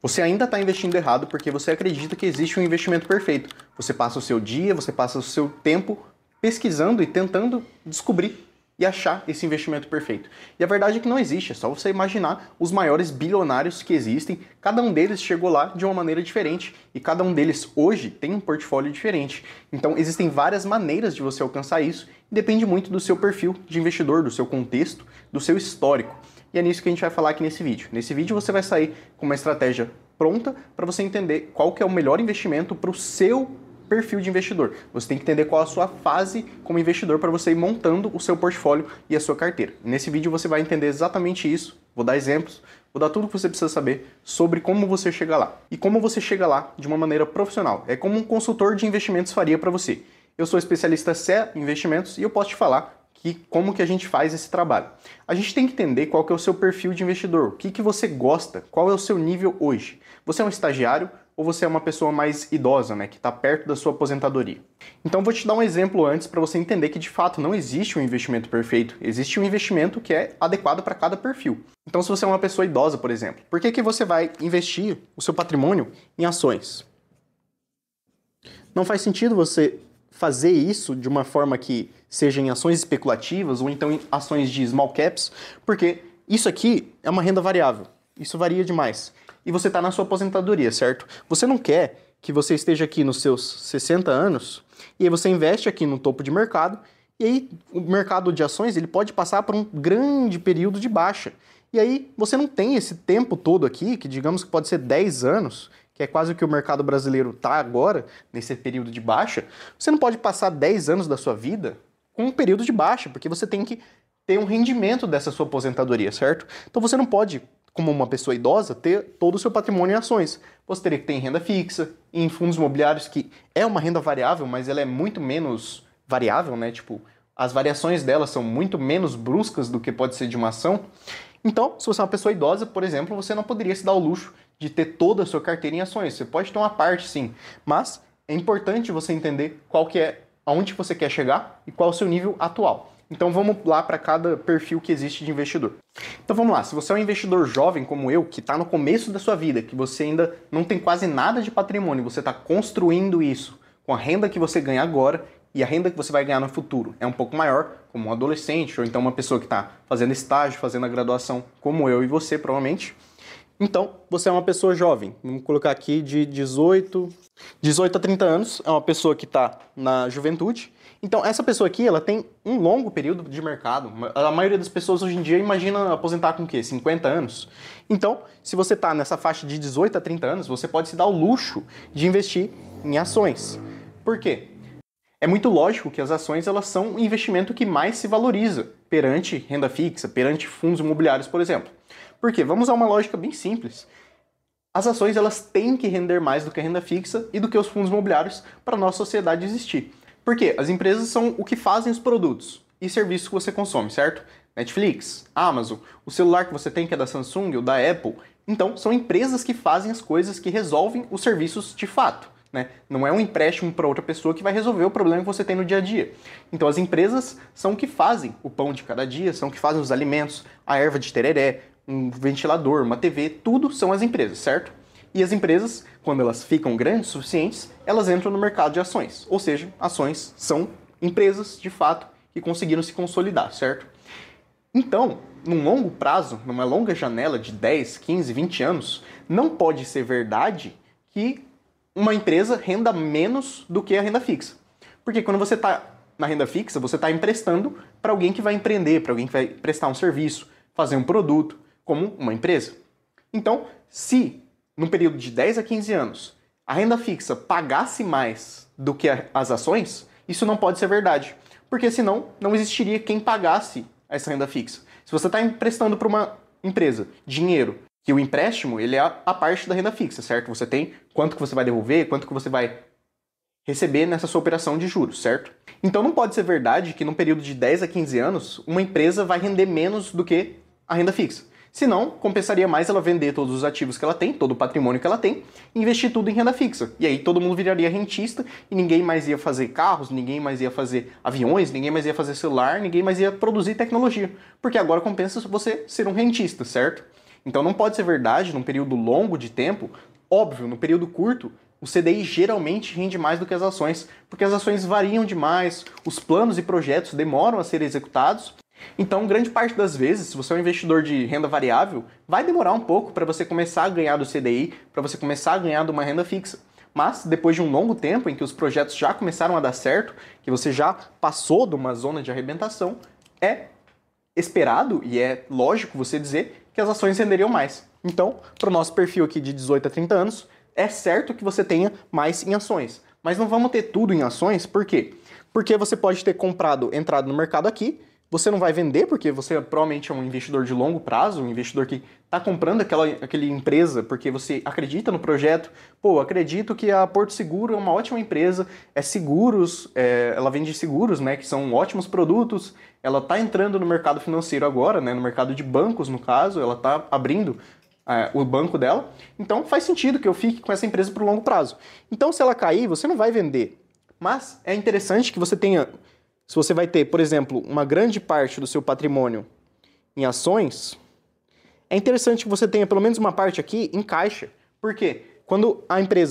Você ainda está investindo errado porque você acredita que existe um investimento perfeito. Você passa o seu dia, você passa o seu tempo pesquisando e tentando descobrir e achar esse investimento perfeito. E a verdade é que não existe, é só você imaginar os maiores bilionários que existem, cada um deles chegou lá de uma maneira diferente e cada um deles hoje tem um portfólio diferente. Então existem várias maneiras de você alcançar isso e depende muito do seu perfil de investidor, do seu contexto, do seu histórico. E é nisso que a gente vai falar aqui nesse vídeo. Nesse vídeo você vai sair com uma estratégia pronta para você entender qual que é o melhor investimento para o seu perfil de investidor. Você tem que entender qual a sua fase como investidor para você ir montando o seu portfólio e a sua carteira. Nesse vídeo você vai entender exatamente isso, vou dar exemplos, vou dar tudo o que você precisa saber sobre como você chega lá. E como você chega lá de uma maneira profissional. É como um consultor de investimentos faria para você. Eu sou especialista em investimentos e eu posso te falar como que a gente faz esse trabalho. A gente tem que entender qual que é o seu perfil de investidor, o que você gosta, qual é o seu nível hoje. Você é um estagiário ou você é uma pessoa mais idosa, né, que está perto da sua aposentadoria? Então vou te dar um exemplo antes para você entender que de fato não existe um investimento perfeito, existe um investimento que é adequado para cada perfil. Então se você é uma pessoa idosa, por exemplo, por que você vai investir o seu patrimônio em ações? Não faz sentido você fazer isso de uma forma que seja em ações especulativas ou então em ações de small caps, porque isso aqui é uma renda variável, isso varia demais. E você está na sua aposentadoria, certo? Você não quer que você esteja aqui nos seus 60 anos e aí você investe aqui no topo de mercado e aí o mercado de ações ele pode passar por um grande período de baixa. E aí você não tem esse tempo todo aqui, que digamos que pode ser 10 anos, que é quase o que o mercado brasileiro está agora, nesse período de baixa. Você não pode passar 10 anos da sua vida com um período de baixa, porque você tem que ter um rendimento dessa sua aposentadoria, certo? Então você não pode, como uma pessoa idosa, ter todo o seu patrimônio em ações. Você teria que ter em renda fixa, em fundos imobiliários, que é uma renda variável, mas ela é muito menos variável, né? Tipo, as variações dela são muito menos bruscas do que pode ser de uma ação. Então, se você é uma pessoa idosa, por exemplo, você não poderia se dar o luxo de ter toda a sua carteira em ações. Você pode ter uma parte, sim, mas é importante você entender qual que é, aonde você quer chegar e qual é o seu nível atual. Então vamos lá para cada perfil que existe de investidor. Então vamos lá, se você é um investidor jovem como eu, que está no começo da sua vida, que você ainda não tem quase nada de patrimônio, você está construindo isso com a renda que você ganha agora e a renda que você vai ganhar no futuro é um pouco maior, como um adolescente ou então uma pessoa que está fazendo estágio, fazendo a graduação, como eu e você provavelmente. Então, você é uma pessoa jovem, vamos colocar aqui de 18 a 30 anos, é uma pessoa que está na juventude. Então, essa pessoa aqui, ela tem um longo período de mercado. A maioria das pessoas hoje em dia imagina aposentar com o quê? 50 anos? Então, se você está nessa faixa de 18 a 30 anos, você pode se dar o luxo de investir em ações. Por quê? É muito lógico que as ações elas são o investimento que mais se valoriza perante renda fixa, perante fundos imobiliários, por exemplo. Por quê? Vamos a uma lógica bem simples. As ações elas têm que render mais do que a renda fixa e do que os fundos imobiliários para a nossa sociedade existir. Por quê? As empresas são o que fazem os produtos e serviços que você consome, certo? Netflix, Amazon, o celular que você tem que é da Samsung ou da Apple. Então, são empresas que fazem as coisas que resolvem os serviços de fato. Né? Não é um empréstimo para outra pessoa que vai resolver o problema que você tem no dia a dia. Então as empresas são o que fazem o pão de cada dia, são o que fazem os alimentos, a erva de tereré, um ventilador, uma TV, tudo são as empresas, certo? E as empresas, quando elas ficam grandes o suficientes, elas entram no mercado de ações. Ou seja, ações são empresas, de fato, que conseguiram se consolidar, certo? Então, num longo prazo, numa longa janela de 10, 15, 20 anos, não pode ser verdade que uma empresa renda menos do que a renda fixa. Porque quando você está na renda fixa, você está emprestando para alguém que vai empreender, para alguém que vai prestar um serviço, fazer um produto, como uma empresa. Então, se num período de 10 a 15 anos a renda fixa pagasse mais do que as ações, isso não pode ser verdade. Porque senão não existiria quem pagasse essa renda fixa. Se você está emprestando para uma empresa dinheiro, que o empréstimo ele é a parte da renda fixa, certo? Você tem quanto que você vai devolver, quanto que você vai receber nessa sua operação de juros, certo? Então não pode ser verdade que num período de 10 a 15 anos uma empresa vai render menos do que a renda fixa. Senão, compensaria mais ela vender todos os ativos que ela tem, todo o patrimônio que ela tem, e investir tudo em renda fixa. E aí todo mundo viraria rentista e ninguém mais ia fazer carros, ninguém mais ia fazer aviões, ninguém mais ia fazer celular, ninguém mais ia produzir tecnologia. Porque agora compensa você ser um rentista, certo? Então não pode ser verdade num período longo de tempo. Óbvio, no período curto, o CDI geralmente rende mais do que as ações, porque as ações variam demais, os planos e projetos demoram a ser executados. Então, grande parte das vezes, se você é um investidor de renda variável, vai demorar um pouco para você começar a ganhar do CDI, para você começar a ganhar de uma renda fixa. Mas, depois de um longo tempo em que os projetos já começaram a dar certo, que você já passou de uma zona de arrebentação, é esperado e é lógico você dizer que as ações renderiam mais. Então, para o nosso perfil aqui de 18 a 30 anos, é certo que você tenha mais em ações. Mas não vamos ter tudo em ações, por quê? Porque você pode ter entrado no mercado aqui, você não vai vender, porque você provavelmente é um investidor de longo prazo, um investidor que está comprando aquela empresa porque você acredita no projeto. Pô, acredito que a Porto Seguro é uma ótima empresa, ela vende seguros, né, que são ótimos produtos, ela está entrando no mercado financeiro agora, né, no mercado de bancos, no caso, ela está abrindo o banco dela, então faz sentido que eu fique com essa empresa por longo prazo. Então, se ela cair, você não vai vender. Mas é interessante que você tenha, se você vai ter, por exemplo, uma grande parte do seu patrimônio em ações, é interessante que você tenha pelo menos uma parte aqui em caixa. Por quê?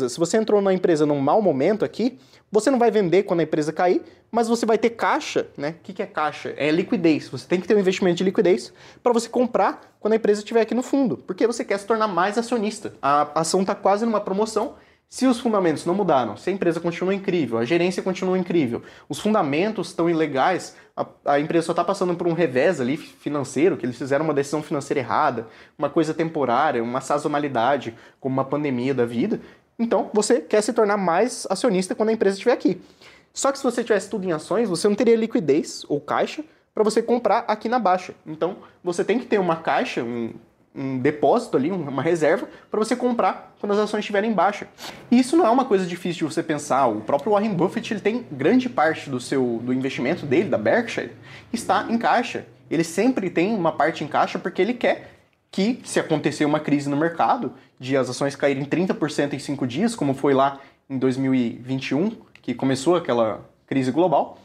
Se você entrou na empresa num mau momento aqui, você não vai vender quando a empresa cair, mas você vai ter caixa, né? O que é caixa? É liquidez. Você tem que ter um investimento de liquidez para você comprar quando a empresa estiver aqui no fundo, porque você quer se tornar mais acionista. A ação está quase numa promoção. Se os fundamentos não mudaram, se a empresa continua incrível, a gerência continua incrível, os fundamentos estão ilegais, a empresa só está passando por um revés ali financeiro, que eles fizeram uma decisão financeira errada, uma coisa temporária, uma sazonalidade, como uma pandemia da vida, então você quer se tornar mais acionista quando a empresa estiver aqui. Só que se você tivesse tudo em ações, você não teria liquidez ou caixa para você comprar aqui na baixa. Então você tem que ter uma caixa, um depósito ali, uma reserva, para você comprar quando as ações estiverem em baixa. E isso não é uma coisa difícil de você pensar. O próprio Warren Buffett, ele tem grande parte do investimento dele, da Berkshire, está em caixa. Ele sempre tem uma parte em caixa porque ele quer que, se acontecer uma crise no mercado, de as ações caírem 30% em 5 dias, como foi lá em 2021, que começou aquela crise global,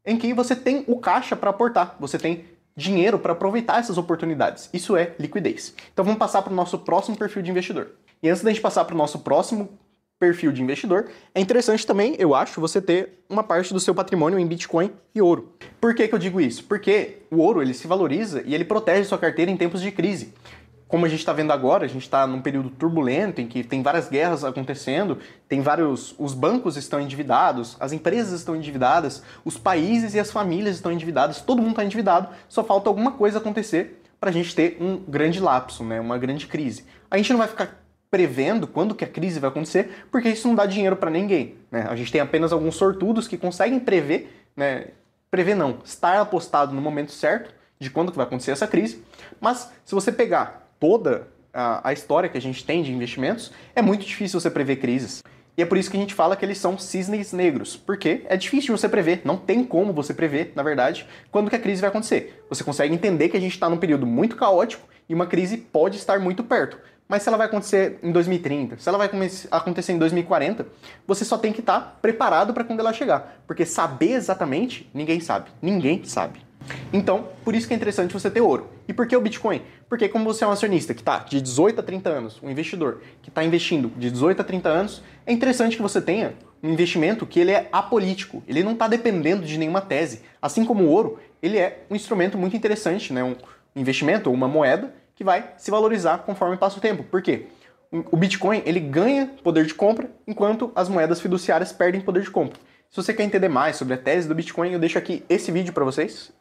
em que você tem o caixa para aportar, você tem dinheiro para aproveitar essas oportunidades. Isso é liquidez. Então vamos passar para o nosso próximo perfil de investidor. E antes da gente passar para o nosso próximo perfil de investidor, é interessante também, eu acho, você ter uma parte do seu patrimônio em Bitcoin e ouro. Por que eu digo isso? Porque o ouro ele se valoriza e ele protege sua carteira em tempos de crise. Como a gente está vendo agora, a gente está num período turbulento em que tem várias guerras acontecendo, os bancos estão endividados, as empresas estão endividadas, os países e as famílias estão endividadas, todo mundo está endividado, só falta alguma coisa acontecer para a gente ter um grande lapso, né, uma grande crise. A gente não vai ficar prevendo quando que a crise vai acontecer, porque isso não dá dinheiro para ninguém, né? A gente tem apenas alguns sortudos que conseguem prever, né, estar apostado no momento certo de quando que vai acontecer essa crise, mas se você pegar toda a história que a gente tem de investimentos, é muito difícil você prever crises. E é por isso que a gente fala que eles são cisnes negros, porque é difícil de você prever, não tem como você prever, na verdade, quando que a crise vai acontecer. Você consegue entender que a gente está num período muito caótico e uma crise pode estar muito perto. Mas se ela vai acontecer em 2030, se ela vai acontecer em 2040, você só tem que estar preparado para quando ela chegar. Porque saber exatamente, ninguém sabe. Ninguém sabe. Então, por isso que é interessante você ter ouro. E por que o Bitcoin? Porque como você é um acionista que está de 18 a 30 anos, um investidor que está investindo de 18 a 30 anos, é interessante que você tenha um investimento que ele é apolítico, ele não está dependendo de nenhuma tese. Assim como o ouro, ele é um instrumento muito interessante, né? Um investimento ou uma moeda que vai se valorizar conforme passa o tempo. Por quê? O Bitcoin ele ganha poder de compra, enquanto as moedas fiduciárias perdem poder de compra. Se você quer entender mais sobre a tese do Bitcoin, eu deixo aqui esse vídeo para vocês.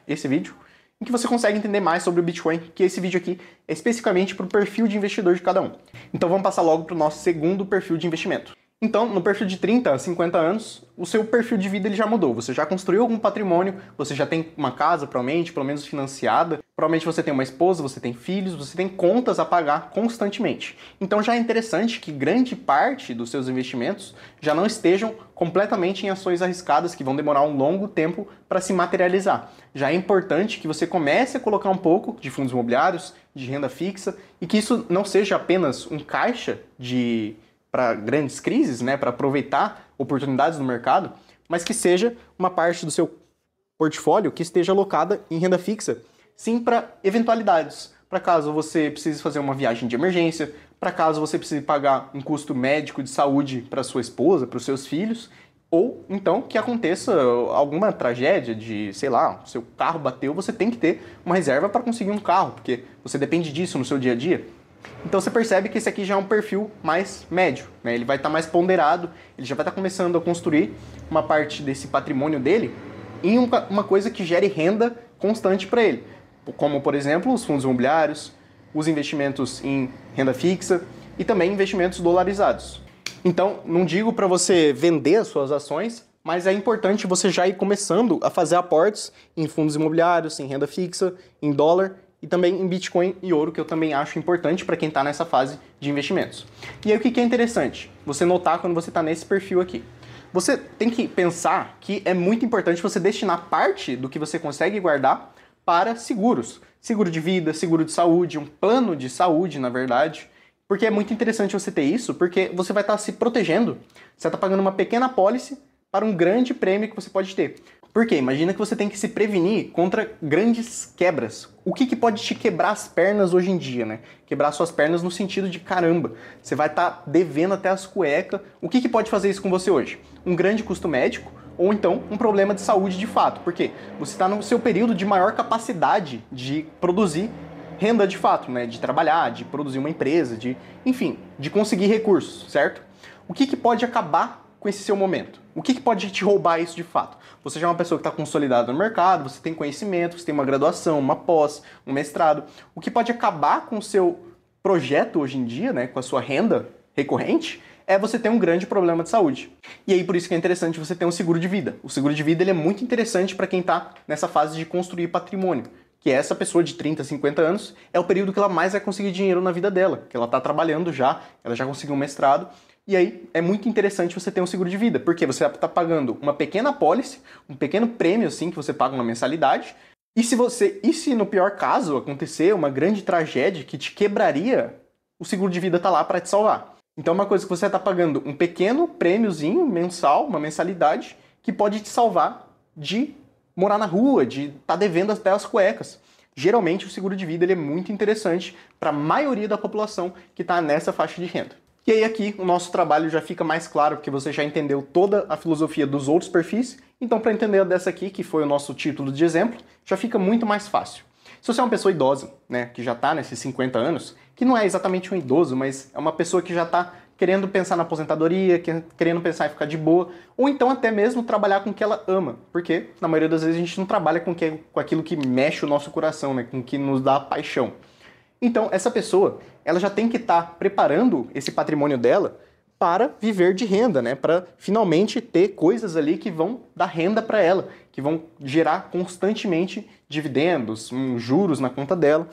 Esse vídeo, em que você consegue entender mais sobre o Bitcoin, que esse vídeo aqui é especificamente para o perfil de investidor de cada um. Então vamos passar logo para o nosso segundo perfil de investimento. Então, no perfil de 30 a 50 anos, o seu perfil de vida ele já mudou. Você já construiu algum patrimônio, você já tem uma casa, provavelmente, pelo menos financiada. Provavelmente você tem uma esposa, você tem filhos, você tem contas a pagar constantemente. Então já é interessante que grande parte dos seus investimentos já não estejam completamente em ações arriscadas que vão demorar um longo tempo para se materializar. Já é importante que você comece a colocar um pouco de fundos imobiliários, de renda fixa, e que isso não seja apenas um caixa para grandes crises, né, para aproveitar oportunidades no mercado, mas que seja uma parte do seu portfólio que esteja alocada em renda fixa, sim, para eventualidades. para caso você precise fazer uma viagem de emergência, para caso você precise pagar um custo médico de saúde para sua esposa, para os seus filhos, ou então que aconteça alguma tragédia de, sei lá, seu carro bateu, você tem que ter uma reserva para conseguir um carro, porque você depende disso no seu dia a dia. Então você percebe que esse aqui já é um perfil mais médio, né? Ele vai estar mais ponderado, ele já vai estar começando a construir uma parte desse patrimônio dele em uma coisa que gere renda constante para ele, como, por exemplo, os fundos imobiliários, os investimentos em renda fixa e também investimentos dolarizados. Então, não digo para você vender as suas ações, mas é importante você já ir começando a fazer aportes em fundos imobiliários, em renda fixa, em dólar e também em Bitcoin e ouro, que eu também acho importante para quem está nessa fase de investimentos. E aí o que é interessante? Você notar quando você está nesse perfil aqui. Você tem que pensar que é muito importante você destinar parte do que você consegue guardar para seguros. Seguro de vida, seguro de saúde, um plano de saúde, na verdade. Porque é muito interessante você ter isso, porque você vai estar se protegendo. Você está pagando uma pequena apólice para um grande prêmio que você pode ter. Por quê? Imagina que você tem que se prevenir contra grandes quebras. O que pode te quebrar as pernas hoje em dia, né? Quebrar suas pernas no sentido de caramba, você vai estar devendo até as cuecas. O que pode fazer isso com você hoje? Um grande custo médico ou então um problema de saúde de fato. Por quê? Você está no seu período de maior capacidade de produzir renda de fato, né? De trabalhar, de produzir uma empresa, enfim, de conseguir recursos, certo? O que pode acabar com esse seu momento? O que pode te roubar isso de fato? Você já é uma pessoa que está consolidada no mercado, você tem conhecimento, você tem uma graduação, uma pós, um mestrado. O que pode acabar com o seu projeto hoje em dia, né, com a sua renda recorrente, é você ter um grande problema de saúde. E aí por isso que é interessante você ter um seguro de vida. O seguro de vida ele é muito interessante para quem está nessa fase de construir patrimônio. Que essa pessoa de 30, 50 anos é o período que ela mais vai conseguir dinheiro na vida dela, que ela está trabalhando já, ela já conseguiu um mestrado, e aí é muito interessante você ter um seguro de vida, porque você está pagando uma pequena apólice, um pequeno prêmio assim que você paga uma mensalidade, e se no pior caso acontecer uma grande tragédia que te quebraria, o seguro de vida está lá para te salvar. Então é uma coisa que você está pagando um pequeno prêmiozinho mensal, uma mensalidade, que pode te salvar de morar na rua, de estar devendo até as cuecas. Geralmente o seguro de vida ele é muito interessante para a maioria da população que está nessa faixa de renda. E aí aqui o nosso trabalho já fica mais claro, porque você já entendeu toda a filosofia dos outros perfis, então para entender dessa aqui, que foi o nosso título de exemplo, já fica muito mais fácil. Se você é uma pessoa idosa, né, que já está nesses 50 anos, que não é exatamente um idoso, mas é uma pessoa que já está querendo pensar na aposentadoria, querendo pensar em ficar de boa, ou então até mesmo trabalhar com o que ela ama, porque na maioria das vezes a gente não trabalha com aquilo que mexe o nosso coração, né, com o que nos dá paixão. Então essa pessoa, ela já tem que estar preparando esse patrimônio dela para viver de renda, né, para finalmente ter coisas ali que vão dar renda para ela, que vão gerar constantemente dividendos, juros na conta dela.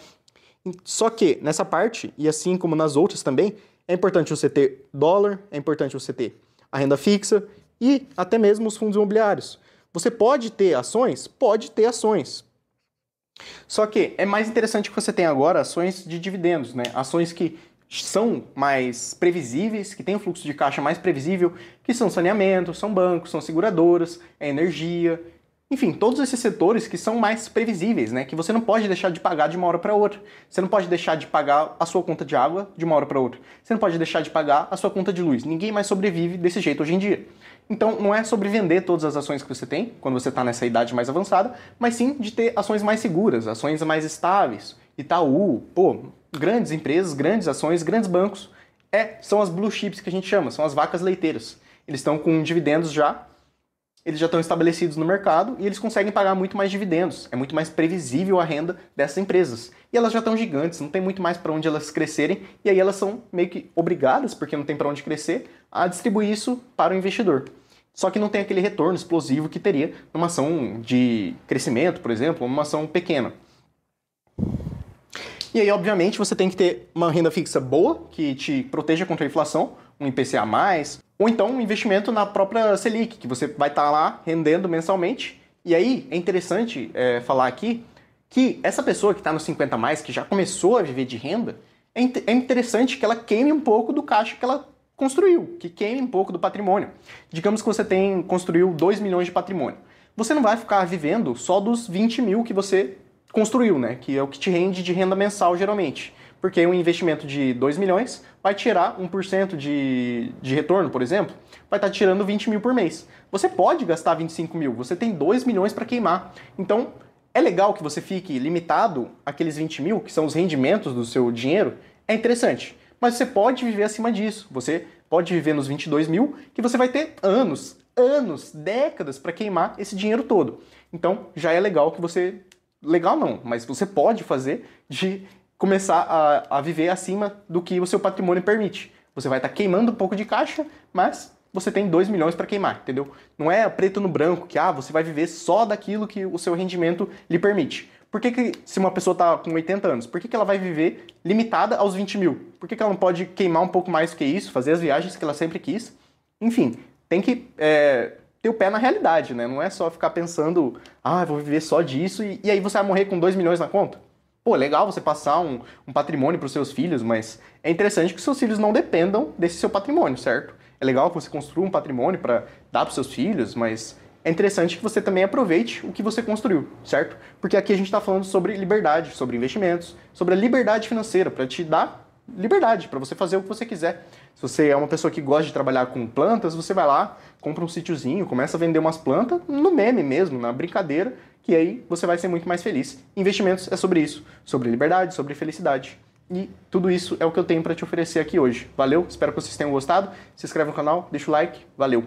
Só que nessa parte, e assim como nas outras também, é importante você ter dólar, é importante você ter a renda fixa e até mesmo os fundos imobiliários. Você pode ter ações? Pode ter ações. Só que é mais interessante que você tenha agora ações de dividendos, né? Ações que são mais previsíveis, que têm um fluxo de caixa mais previsível, que são saneamento, são bancos, são seguradoras, é energia. Enfim, todos esses setores que são mais previsíveis, né? Que você não pode deixar de pagar de uma hora para outra. Você não pode deixar de pagar a sua conta de água de uma hora para outra. Você não pode deixar de pagar a sua conta de luz. Ninguém mais sobrevive desse jeito hoje em dia. Então, não é sobre vender todas as ações que você tem, quando você está nessa idade mais avançada, mas sim de ter ações mais seguras, ações mais estáveis. Itaú, grandes empresas, grandes ações, grandes bancos, são as blue chips que a gente chama, são as vacas leiteiras. Eles estão com dividendos eles já estão estabelecidos no mercado e eles conseguem pagar muito mais dividendos. É muito mais previsível a renda dessas empresas. E elas já estão gigantes, não tem muito mais para onde elas crescerem, e aí elas são meio que obrigadas, porque não tem para onde crescer, a distribuir isso para o investidor. Só que não tem aquele retorno explosivo que teria numa ação de crescimento, por exemplo, ou numa ação pequena. E aí, obviamente, você tem que ter uma renda fixa boa, que te proteja contra a inflação, um IPCA+, ou então um investimento na própria Selic, que você vai estar lá rendendo mensalmente. E aí, é interessante falar aqui que essa pessoa que está nos 50+, que já começou a viver de renda, é interessante que ela queime um pouco do caixa que ela construiu, que queime um pouco do patrimônio. Digamos que você construiu 2 milhões de patrimônio. Você não vai ficar vivendo só dos 20 mil que você construiu, né? Que é o que te rende de renda mensal, geralmente. Porque um investimento de 2 milhões vai tirar 1% de retorno, por exemplo, vai estar tirando 20 mil por mês. Você pode gastar 25 mil, você tem 2 milhões para queimar. Então, é legal que você fique limitado àqueles 20 mil, que são os rendimentos do seu dinheiro, é interessante. Mas você pode viver acima disso. Você pode viver nos 22 mil, que você vai ter anos, décadas para queimar esse dinheiro todo. Então, já é legal que você... Legal não, mas você pode fazer de começar a viver acima do que o seu patrimônio permite. Você vai estar queimando um pouco de caixa, mas você tem 2 milhões para queimar, entendeu? Não é preto no branco, que você vai viver só daquilo que o seu rendimento lhe permite. Por que se uma pessoa está com 80 anos, por que ela vai viver limitada aos 20 mil? Por que ela não pode queimar um pouco mais do que isso, fazer as viagens que ela sempre quis? Enfim, tem que ter o pé na realidade, né? Não é só ficar pensando, vou viver só disso, e aí você vai morrer com 2 milhões na conta. Pô, legal você passar um patrimônio para os seus filhos, mas é interessante que os seus filhos não dependam desse seu patrimônio, certo? É legal que você construa um patrimônio para dar para os seus filhos, mas é interessante que você também aproveite o que você construiu, certo? Porque aqui a gente está falando sobre liberdade, sobre investimentos, sobre a liberdade financeira, para te dar liberdade, para você fazer o que você quiser. Se você é uma pessoa que gosta de trabalhar com plantas, você vai lá, compra um sítiozinho, começa a vender umas plantas no meme mesmo, na brincadeira, que aí você vai ser muito mais feliz. Investimentos é sobre isso, sobre liberdade, sobre felicidade. E tudo isso é o que eu tenho para te oferecer aqui hoje. Valeu? Espero que vocês tenham gostado. Se inscreve no canal, deixa o like. Valeu!